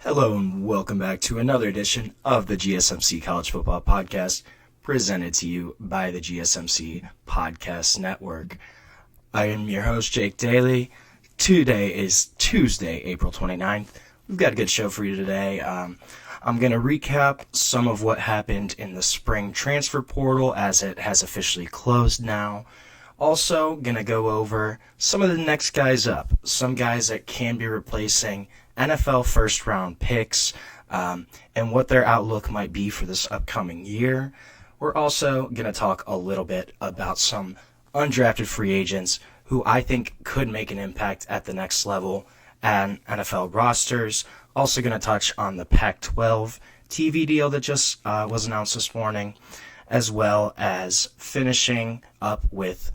Hello and welcome back to another edition of the GSMC College Football Podcast, presented to you by the GSMC Podcast Network. I am your host, Jake Daly. Today is Tuesday, April 29th. We've got a good show for you today. I'm going to recap some of what happened in the spring transfer portal as it has officially closed now. Also, going to go over some of the next guys up, some guys that can be replacing NFL first-round picks, and what their outlook might be for this upcoming year. We're also going to talk a little bit about some undrafted free agents who I think could make an impact at the next level and NFL rosters. Also going to touch on the Pac-12 TV deal that just was announced this morning, as well as finishing up with,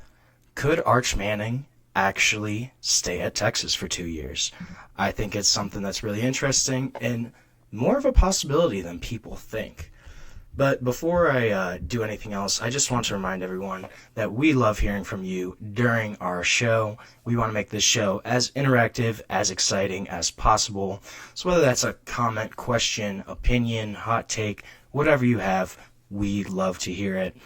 could Arch Manning actually stay at Texas for 2 years? I think it's something that's really interesting and more of a possibility than people think. But before I do anything else, I just want to remind everyone that we love hearing from you during our show. We want to make this show as interactive, as exciting as possible. So whether that's a comment, question, opinion, hot take, whatever you have, we love to hear it.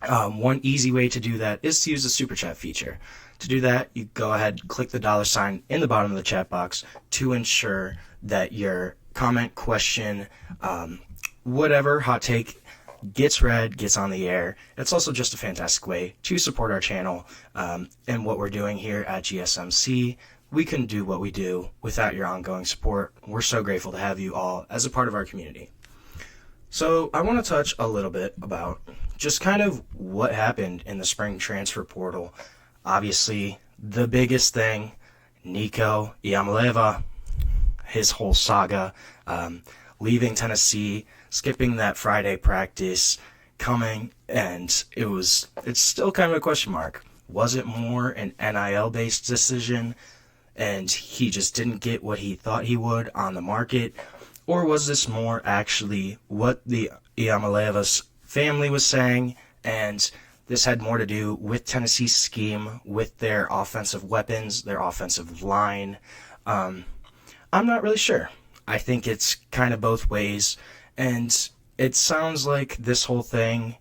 One easy way to do that is to use the Super Chat feature. To do that, you go ahead, click the $sign in the bottom of the chat box to ensure that your comment, question, whatever hot take gets read, gets on the air. It's also just a fantastic way to support our channel and what we're doing here at GSMC. We couldn't do what we do without your ongoing support. We're so grateful to have you all as a part of our community. So I want to touch a little bit about just kind of what happened in the spring transfer portal. Obviously, the biggest thing, Nico Iamaleava, his whole saga, leaving Tennessee, skipping that Friday practice, coming, and it's still kind of a question mark. Was it more an NIL-based decision, and he just didn't get what he thought he would on the market? Or was this more actually what the Iamaleava's family was saying, and this had more to do with Tennessee's scheme, with their offensive weapons, their offensive line? I'm not really sure. I think it's kind of both ways, and it sounds like this whole thing,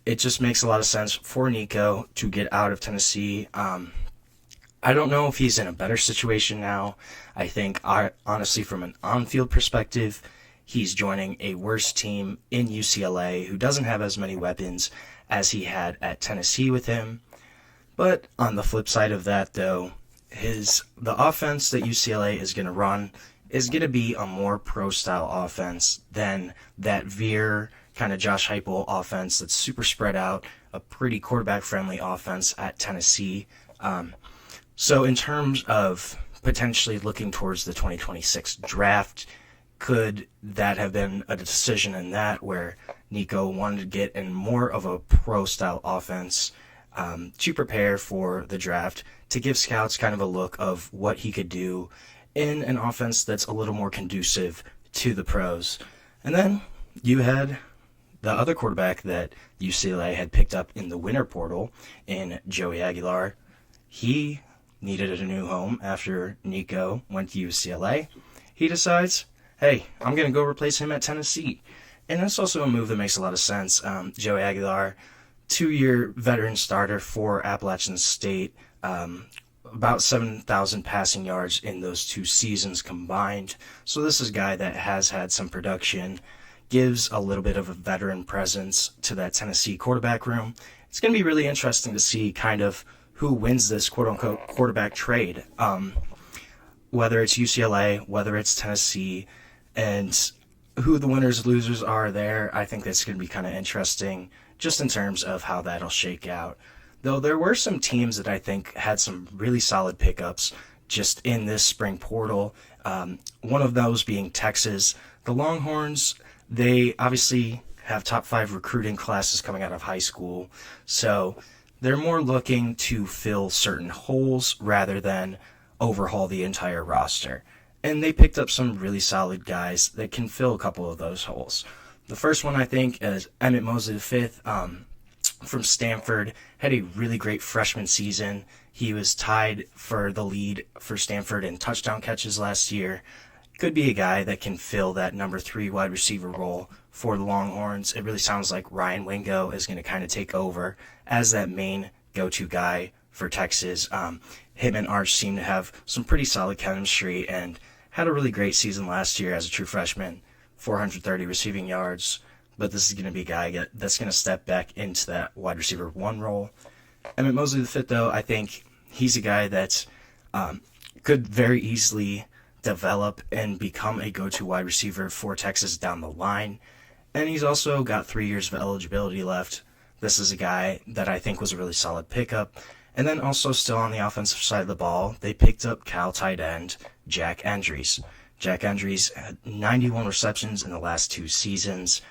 it just makes a lot of sense for Nico to get out of Tennessee. I don't know if he's in a better situation now. I think, honestly, from an on-field perspective, he's joining a worse team in UCLA who doesn't have as many weapons as he had at Tennessee with him. But on the flip side of that, though, the offense that UCLA is going to run is going to be a more pro-style offense than that Veer kind of Josh Heupel offense that's super spread out, a pretty quarterback-friendly offense at Tennessee. So in terms of potentially looking towards the 2026 draft, could that have been a decision in that where Nico wanted to get in more of a pro-style offense to prepare for the draft, to give scouts kind of a look of what he could do in an offense that's a little more conducive to the pros? And then you had the other quarterback that UCLA had picked up in the winter portal in Joey Aguilar. He needed a new home after Nico went to UCLA. He decides, hey, I'm going to go replace him at Tennessee. And that's also a move that makes a lot of sense. Joey Aguilar, 2-year veteran starter for Appalachian State, about 7,000 passing yards in those 2 seasons combined. So this is a guy that has had some production, gives a little bit of a veteran presence to that Tennessee quarterback room. It's going to be really interesting to see kind of who wins this quote-unquote quarterback trade, whether it's UCLA, whether it's Tennessee, and who the winners losers are there. I think that's going to be kind of interesting just in terms of how that'll shake out. Though there were some teams that I think had some really solid pickups just in this spring portal. One of those being Texas. The Longhorns, they obviously have top 5 recruiting classes coming out of high school, so they're more looking to fill certain holes rather than overhaul the entire roster. And they picked up some really solid guys that can fill a couple of those holes. The first one, I think, is Emmett Mosley V from Stanford. Had a really great freshman season. He was tied for the lead for Stanford in touchdown catches last year. could be a guy that can fill that number 3 wide receiver role for the Longhorns. It really sounds like Ryan Wingo is going to kind of take over as that main go-to guy for Texas. Him and Arch seem to have some pretty solid chemistry and had a really great season last year as a true freshman, 430 receiving yards. But this is going to be a guy that's going to step back into that wide receiver 1 role. Emmett Mosley the fifth, though, I think he's a guy that could very easily develop and become a go-to wide receiver for Texas down the line. And he's also got 3 years of eligibility left. This is a guy that I think was a really solid pickup. And then also still on the offensive side of the ball, they picked up Cal tight end Jack Endries. Jack Endries had 91 receptions in the last 2 seasons.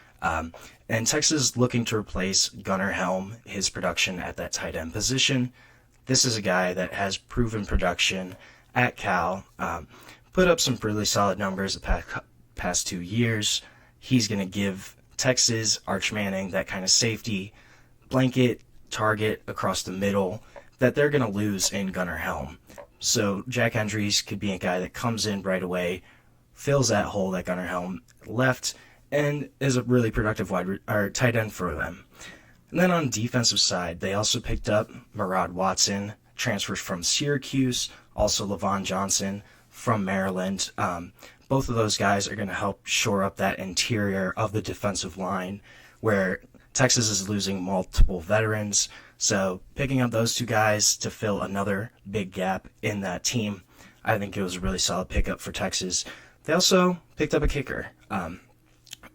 And Texas looking to replace Gunnar Helm, his production at that tight end position. This is a guy that has proven production at Cal, put up some really solid numbers the past 2 years. He's going to give Texas, Arch Manning, that kind of safety, blanket, target across the middle that they're going to lose in Gunnar Helm. So Jack Endries could be a guy that comes in right away, fills that hole that Gunnar Helm left, and is a really productive tight end for them. And then on defensive side, they also picked up Murad Watson, transfers from Syracuse, also Levon Johnson from Maryland. Both of those guys are going to help shore up that interior of the defensive line where Texas is losing multiple veterans. So picking up those 2 guys to fill another big gap in that team, I think it was a really solid pickup for Texas. They also picked up a kicker.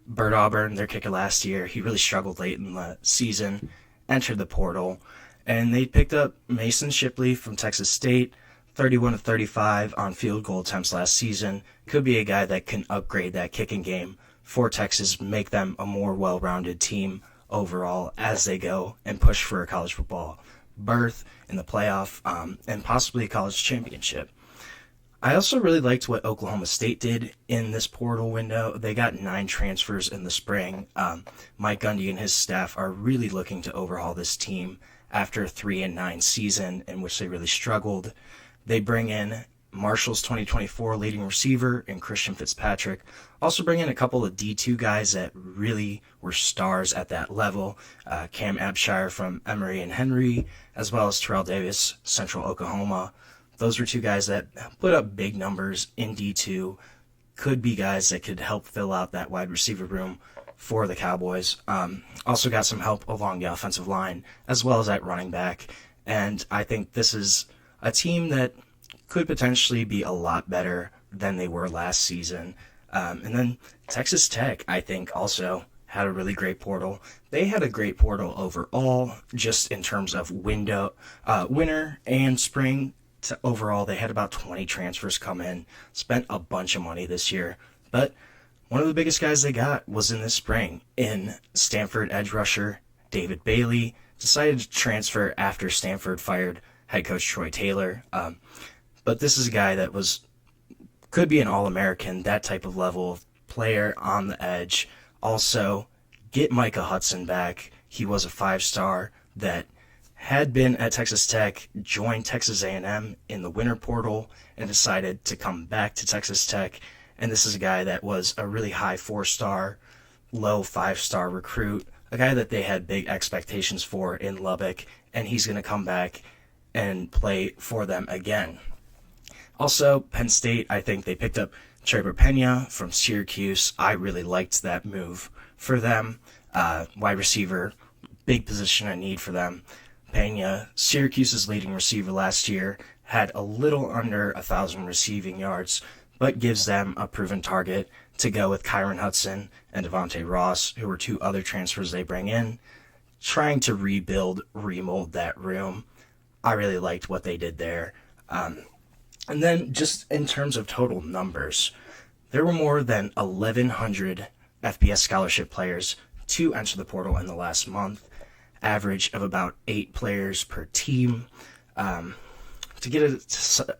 Bert Auburn, their kicker last year, he really struggled late in the season, entered the portal, and they picked up Mason Shipley from Texas State, 31 of 35 on field goal attempts last season. Could be a guy that can upgrade that kicking game for Texas, make them a more well-rounded team overall as they go and push for a college football berth in the playoff and possibly a college championship. I also really liked what Oklahoma State did in this portal window. They got 9 transfers in the spring. Mike Gundy and his staff are really looking to overhaul this team after a 3-9 season in which they really struggled. They bring in Marshall's 2024 leading receiver and Christian Fitzpatrick. Also bring in a couple of D2 guys that really were stars at that level. Cam Abshire from Emory and Henry, as well as Terrell Davis, Central Oklahoma. Those were 2 guys that put up big numbers in D2. Could be guys that could help fill out that wide receiver room for the Cowboys. Also got some help along the offensive line, as well as at running back. And I think this is a team that could potentially be a lot better than they were last season. And then Texas Tech, I think, also had a really great portal. They had a great portal overall, just in terms of winter and spring. Overall, they had about 20 transfers come in, spent a bunch of money this year. But one of the biggest guys they got was in this spring in Stanford edge rusher David Bailey. Decided to transfer after Stanford fired head coach Troy Taylor. But this is a guy that could be an All-American, that type of level of player on the edge. Also, get Micah Hudson back. He was a 5-star that had been at Texas Tech, joined Texas A&M in the winter portal, and decided to come back to Texas Tech. And this is a guy that was a really high 4-star, low 5-star recruit, a guy that they had big expectations for in Lubbock, and he's going to come back and play for them again. Also, Penn State, I think they picked up Trebor Pena from Syracuse. I really liked that move for them. Wide receiver, big position of need for them. Pena, Syracuse's leading receiver last year, had a little under 1,000 receiving yards, but gives them a proven target to go with Kyron Hudson and Devontae Ross, who were 2 other transfers they bring in, trying to remold that room. I really liked what they did there. And then just in terms of total numbers, there were more than 1,100 FBS scholarship players to enter the portal in the last month. Average of about 8 players per team. To get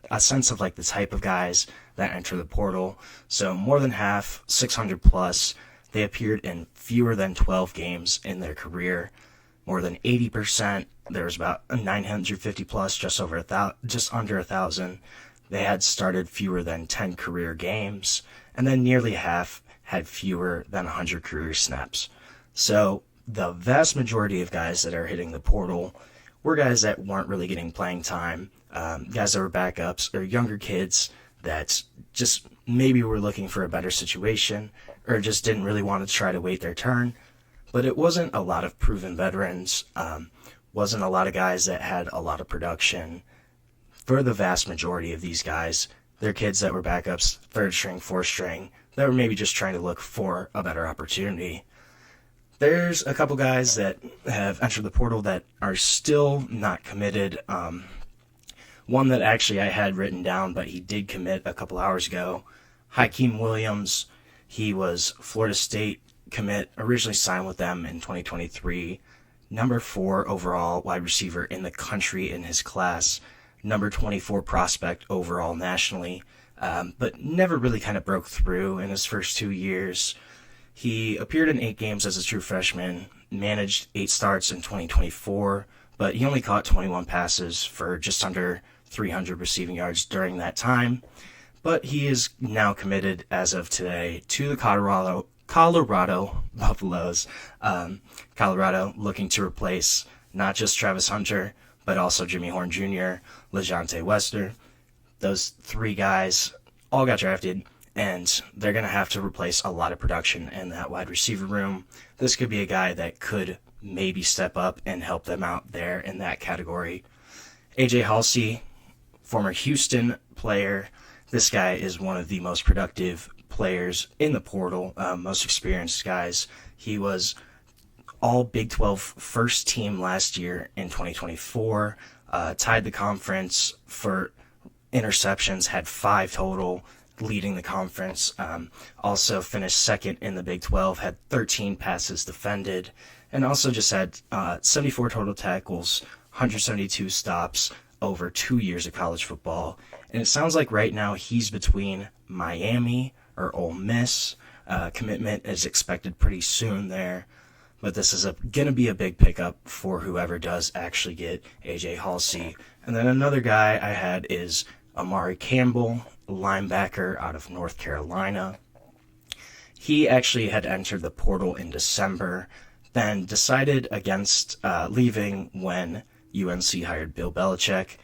a sense of like the type of guys that enter the portal. So more than half, 600 plus, they appeared in fewer than 12 games in their career. More than 80%, there was about 950 plus, just under 1,000. they had started fewer than 10 career games, and then nearly half had fewer than 100 career snaps. So the vast majority of guys that are hitting the portal were guys that weren't really getting playing time, guys that were backups, or younger kids that just maybe were looking for a better situation, or just didn't really want to try to wait their turn. But it wasn't a lot of proven veterans, wasn't a lot of guys that had a lot of production. For the vast majority of these guys, they're kids that were backups, third string, fourth string, that were maybe just trying to look for a better opportunity. There's a couple guys that have entered the portal that are still not committed. One that actually I had written down, but he did commit a couple hours ago. Hykeem Williams, he was Florida State commit, originally signed with them in 2023. Number 4 overall wide receiver in the country in his class. Number 24 prospect overall nationally, but never really kind of broke through in his first 2 years. He appeared in 8 games as a true freshman, managed 8 starts in 2024, but he only caught 21 passes for just under 300 receiving yards during that time. But he is now committed as of today to the Colorado Buffaloes. Colorado looking to replace not just Travis Hunter, but also Jimmy Horn Jr., LeJontay Wester. Those 3 guys all got drafted, and they're going to have to replace a lot of production in that wide receiver room. This could be a guy that could maybe step up and help them out there in that category. AJ Haulcy, former Houston player. This guy is one of the most productive players in the portal, most experienced guys. He was all Big 12 first team last year in 2024, tied the conference for interceptions, had 5 total, leading the conference. Also finished second in the Big 12, had 13 passes defended, and also just had 74 total tackles, 172 stops over 2 years of college football. And it sounds like right now he's between Miami or Ole Miss. Commitment is expected pretty soon there. But this is going to be a big pickup for whoever does actually get AJ Haulcy. And then another guy I had is Amare Campbell, linebacker out of North Carolina. He actually had entered the portal in December, then decided against leaving when UNC hired Bill Belichick,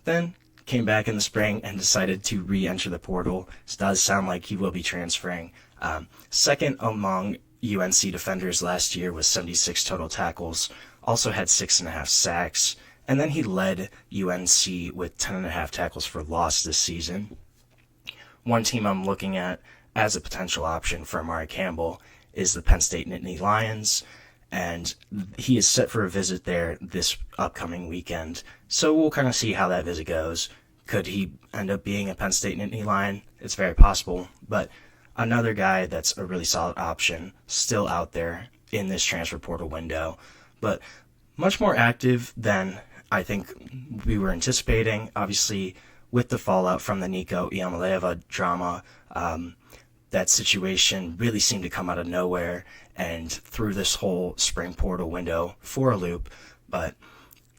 then came back in the spring and decided to re-enter the portal. It does sound like he will be transferring. Second among UNC defenders last year with 76 total tackles, also had 6.5 sacks, and then he led UNC with 10.5 tackles for loss this season. One team I'm looking at as a potential option for Amare Campbell is the Penn State Nittany Lions, and he is set for a visit there this upcoming weekend. So we'll kind of see how that visit goes. Could he end up being a Penn State Nittany Lion? It's very possible, but another guy that's a really solid option still out there in this transfer portal window, but much more active than I think we were anticipating. Obviously, with the fallout from the Nico Iamaleava drama, that situation really seemed to come out of nowhere and threw this whole spring portal window for a loop. But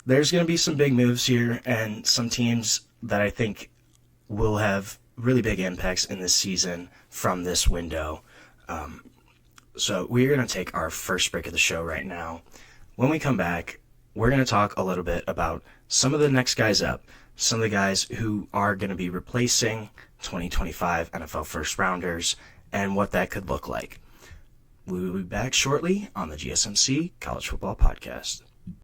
there's going to be some big moves here and some teams that I think will have really big impacts in this season from this window. So we're going to take our first break of the show right now. When we come back, we're going to talk a little bit about some of the next guys up, some of the guys who are going to be replacing 2025 NFL first rounders and what that could look like. We will be back shortly on the GSMC College Football Podcast.